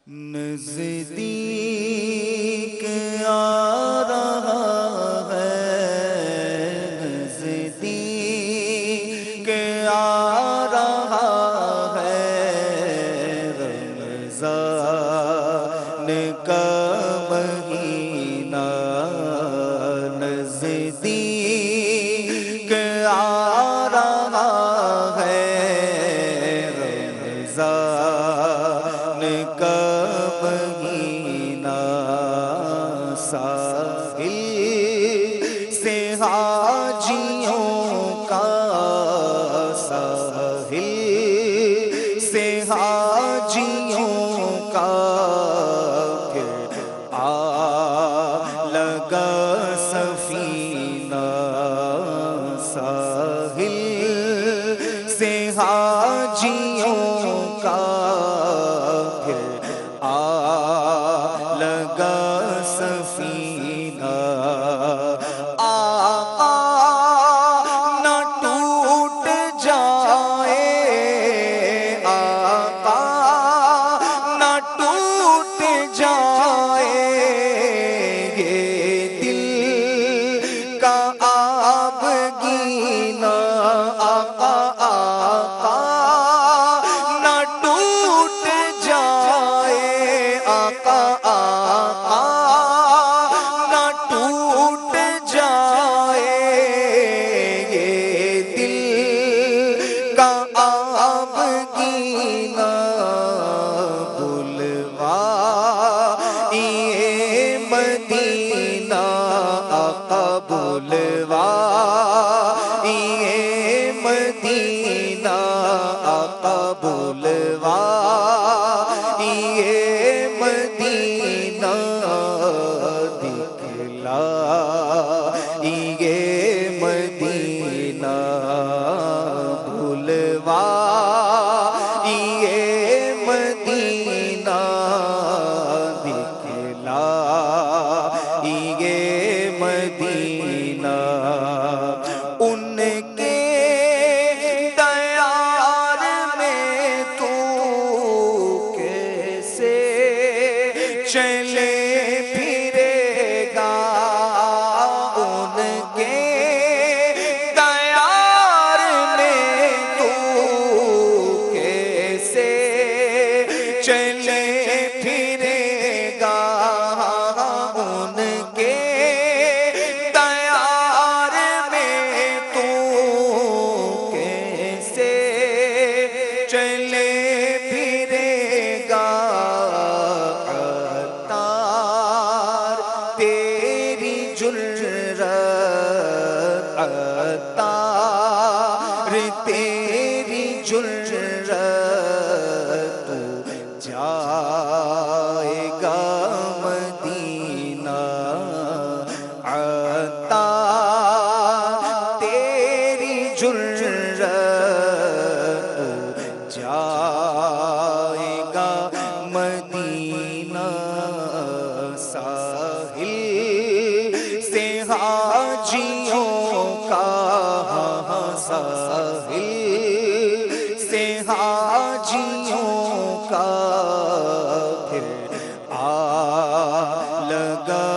نزدیک آ رہا ہے، نزدیک آ رہا ہے رمضان کا مہینہ، نزدیک آ رہا ہے رمضان کا مہینہ، ساحل سے حاجیوں کا، ساحل سے حاجیوں کا پھر آ لگا سفینہ، ساحل سے حاجیوں کا پھر آ لگا سفینہ، آقا نہ ٹوٹ جائے، آقا نہ ٹوٹ جائے یہ دل کا آب گینا، آقا آقا نہ ٹوٹ جائے، آقا آقا نہ ٹوٹ جائے یہ دل کا آب گینا، بلوائے مدینہ، آقا بلوائے مدینہ، آقا بلوائے مدینہ، دکھلائے مدینہ، بلوائے مدینہ، دکھلائے مدینہ، ان کے دیار میں تو کیسے چلے پھرے گا، ان کے دیار میں تو کیسے چلے پھرے گا، ان کے دیار میں تو کیسے چلے پھرے گا، عطار تیری جرت، عطار تیری جرت، تو جائے گا مدینہ، عطار تیری جرت، تو جائے گا مدینہ، ساحل سے حاجیوں کا، ساحل سے حاجیوں کا پھر آ لگا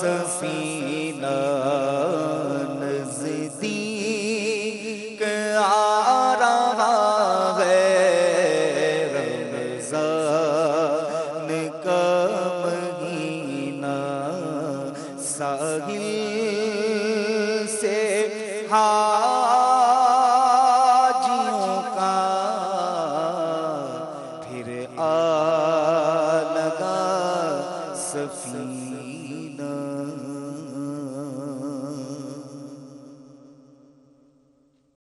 سفینہ، نزدیک آ رہا ہے رمضان کا مہینہ، ساحل سے حاجیوں کا پھر آ لگا سفینہ۔